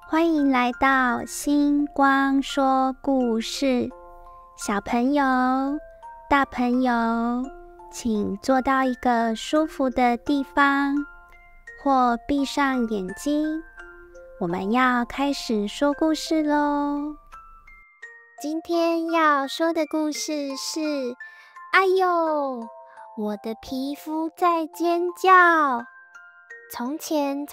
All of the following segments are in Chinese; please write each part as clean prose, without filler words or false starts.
欢迎来到星光说故事。小朋友、大朋友，请坐到一个舒服的地方，或闭上眼睛。我们要开始说故事咯。今天要说的故事是：哎呦，我的皮肤在尖叫。从前，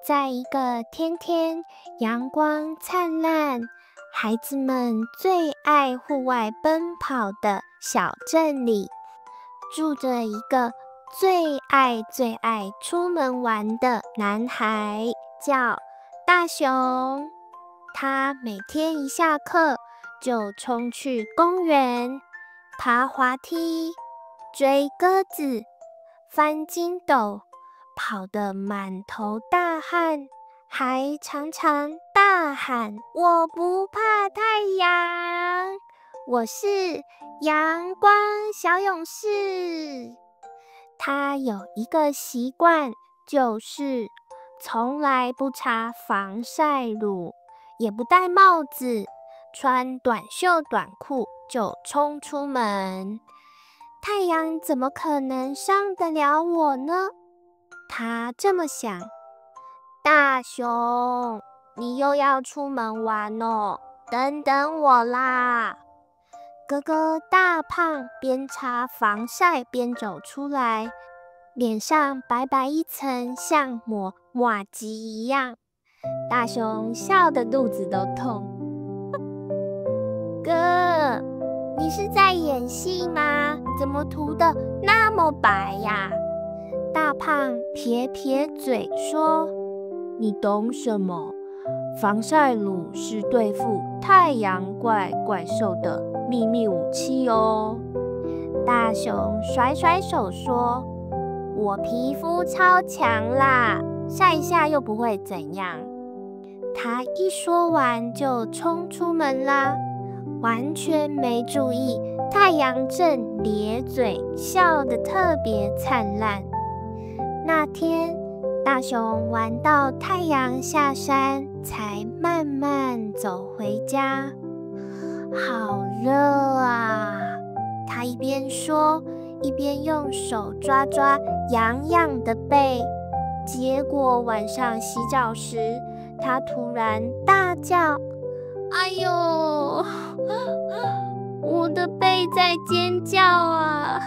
在一个天天阳光灿烂，孩子们最爱户外奔跑的小镇里，住着一个最爱出门玩的男孩，叫大熊。他每天一下课就冲去公园，爬滑梯、追鸽子、翻筋斗，跑得满头大汗，还常常大喊：我不怕太阳，我是阳光小勇士。他有一个习惯，就是从来不擦防晒乳，也不戴帽子，穿短袖短裤就冲出门。太阳怎么可能伤得了我呢？他这么想。大熊，你又要出门玩哦，等等我啦！哥哥大胖边擦防晒边走出来，脸上白白一层，像抹麻糬一样。大熊笑得肚子都痛。哥，你是在演戏吗？怎么涂得那么白呀？大胖撇撇嘴说：你懂什么？防晒乳是对付太阳怪兽的秘密武器哦。大熊甩甩手说：我皮肤超强啦，晒一下又不会怎样。他一说完就冲出门啦，完全没注意太阳正咧嘴笑得特别灿烂。那天大熊玩到太阳下山，才慢慢走回家。好热啊！他一边说，一边用手抓痒痒的背。结果晚上洗澡时，他突然大叫：哎呦，我的背在尖叫啊！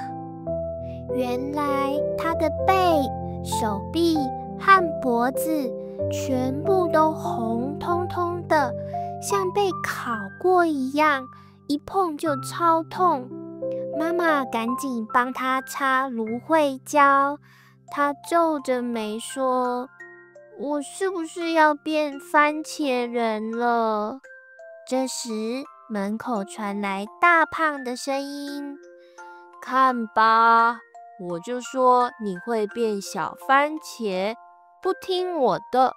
原来他的背、手臂和脖子全部都红彤彤的，像被烤过一样，一碰就超痛。妈妈赶紧帮他擦芦荟胶，他皱着眉说：我是不是要变番茄人了？这时门口传来大胖的声音：看吧，我就说你会变小番茄，不听我的。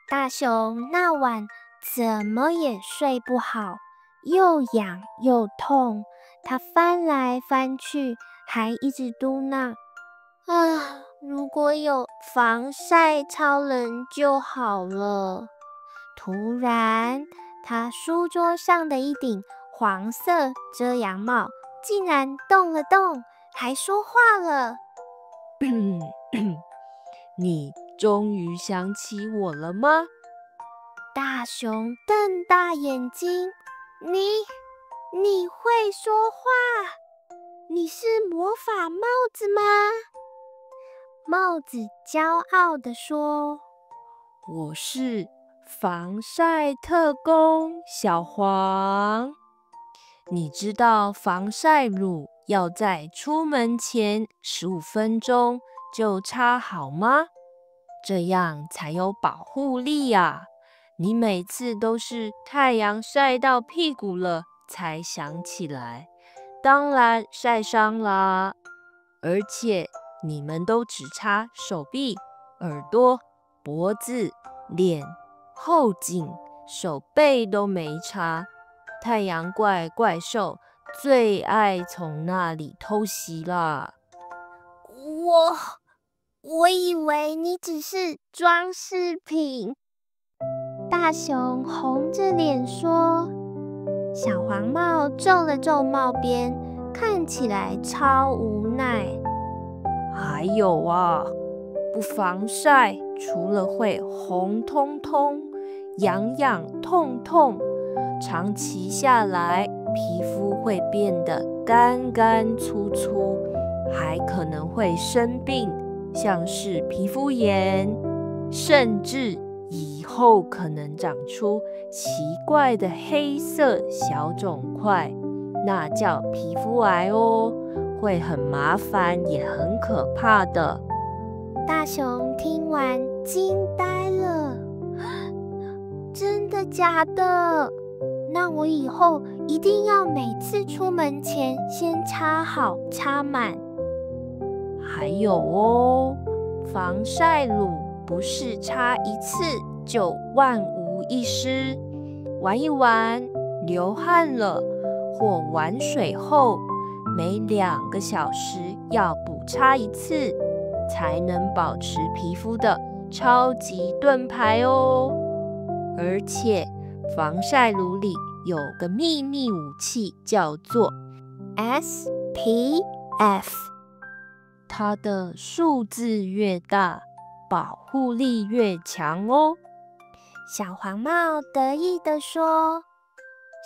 大熊那晚怎么也睡不好，又痒又痛，他翻来翻去，还一直嘟囔：啊，如果有防晒超人就好了。突然，他书桌上的一顶黄色遮阳帽竟然动了动，还说话了。你终于想起我了吗？大熊瞪大眼睛，你会说话？你是魔法帽子吗？帽子骄傲地说：我是防晒特工小黄。你知道防晒乳要在出门前15分钟就擦好吗？这样才有保护力啊！你每次都是太阳晒到屁股了才想起来，当然晒伤啦。而且你们都只擦手臂、耳朵、脖子、脸、后颈、手背都没擦。太阳怪兽最爱从那里偷袭啦。我以为你只是装饰品，大熊红着脸说。小黄帽皱了皱帽边，看起来超无奈。还有啊，不防晒，除了会红彤彤、痒痒痛痛，长期下来，皮肤会变得干干粗粗，还可能会生病，像是皮肤炎，甚至以后可能长出奇怪的黑色小肿块，那叫皮肤癌哦，会很麻烦，也很可怕的。大熊听完惊呆了，真的假的？那我以后一定要每次出门前先擦好擦满。还有哦，防晒乳不是擦一次就万无一失，玩一玩，流汗了或玩水后，每2个小时要补擦一次，才能保持皮肤的超级盾牌哦。而且防晒乳里有个秘密武器，叫做 SPF， 它的数字越大，保护力越强哦。小黄帽得意地说。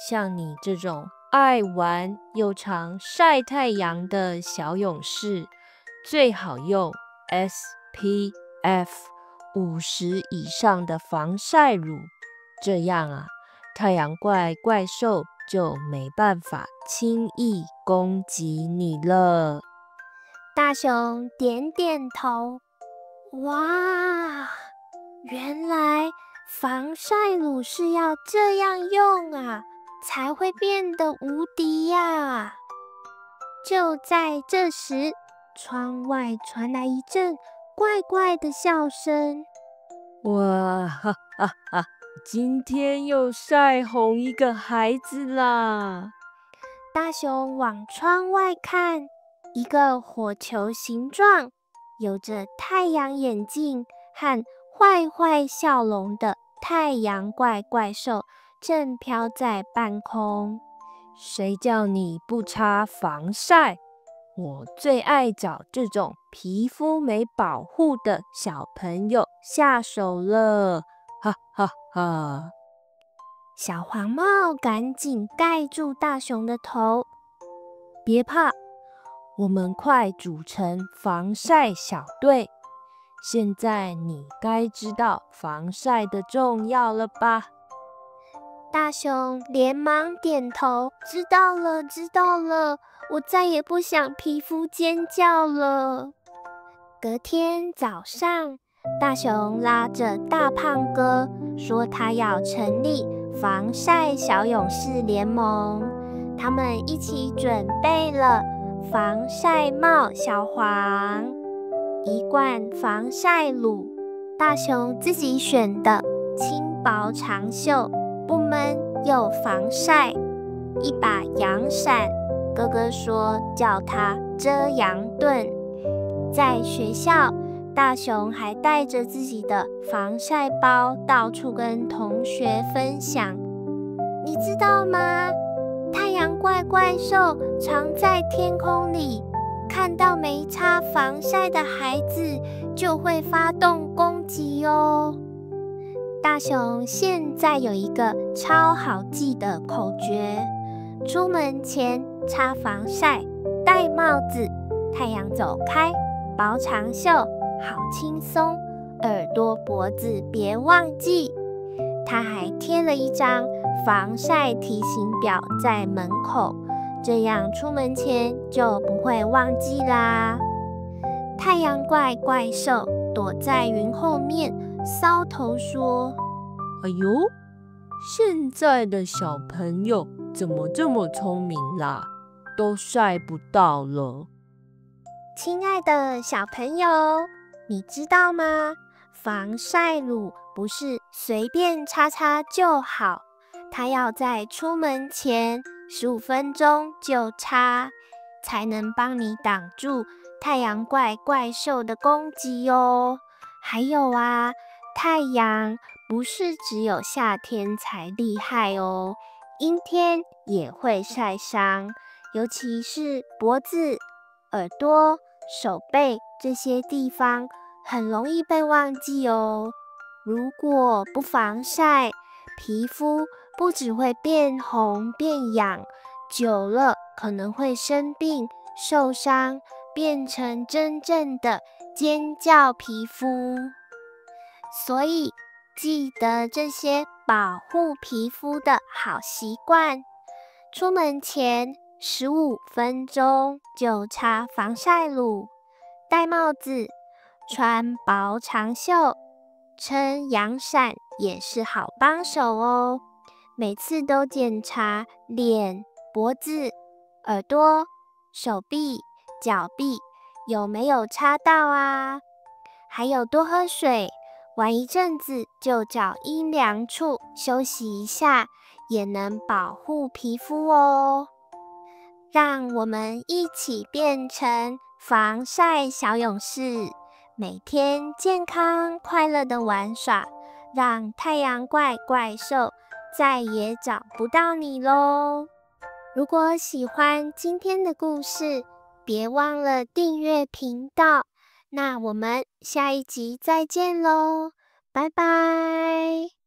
像你这种爱玩又常晒太阳的小勇士，最好用 SPF 50以上的防晒乳，这样啊，太阳怪兽就没办法轻易攻击你了。大熊点点头。哇，原来防晒乳是要这样用啊，才会变得无敌呀！就在这时，窗外传来一阵怪怪的笑声。哇哈哈哈！今天又晒红一个孩子啦！大熊往窗外看，一个火球形状、有着太阳眼镜和坏坏笑容的太阳怪兽正飘在半空。谁叫你不擦防晒？我最爱找这种皮肤没保护的小朋友下手了，哈哈哈！小黄帽赶紧盖住大熊的头。别怕，我们快组成防晒小队。现在你该知道防晒的重要了吧？大熊连忙点头，知道了，知道了，我再也不想皮肤尖叫了。隔天早上，大熊拉着大胖哥说他要成立防晒小勇士联盟，他们一起准备了防晒帽小黄、一罐防晒乳，大熊自己选的轻薄长袖，不闷又防晒，一把阳伞，哥哥说叫它遮阳盾。在学校，大熊还带着自己的防晒包到处跟同学分享。你知道吗？太阳怪兽常在天空里，看到没擦防晒的孩子就会发动攻击哦。大熊现在有一个超好记的口诀：出门前擦防晒，戴帽子，太阳走开，薄长袖，好轻松，耳朵脖子别忘记。他还贴了一张防晒提醒表在门口，这样出门前就不会忘记啦。太阳怪兽躲在云后面，搔头说：哎呦，现在的小朋友怎么这么聪明啦？都晒不到了。亲爱的小朋友，你知道吗？防晒乳不是随便擦擦就好，它要在出门前15分钟就擦，才能帮你挡住太阳怪兽的攻击哦。还有啊，太阳不是只有夏天才厉害哦，阴天也会晒伤，尤其是脖子、耳朵、手背这些地方很容易被忘记哦。如果不防晒，皮肤不只会变红变痒，久了可能会生病、受伤，变成真正的尖叫皮肤。所以记得这些保护皮肤的好习惯。出门前15分钟就擦防晒乳，戴帽子，穿薄长袖，撑阳伞也是好帮手哦。每次都检查脸、脖子、耳朵、手臂、脚臂有没有擦到啊？还有多喝水，玩一阵子就找阴凉处休息一下，也能保护皮肤哦。让我们一起变成防晒小勇士，每天健康快乐的玩耍，让太阳怪怪兽再也找不到你咯。如果喜欢今天的故事，别忘了订阅频道。那我们下一集再见咯，拜拜。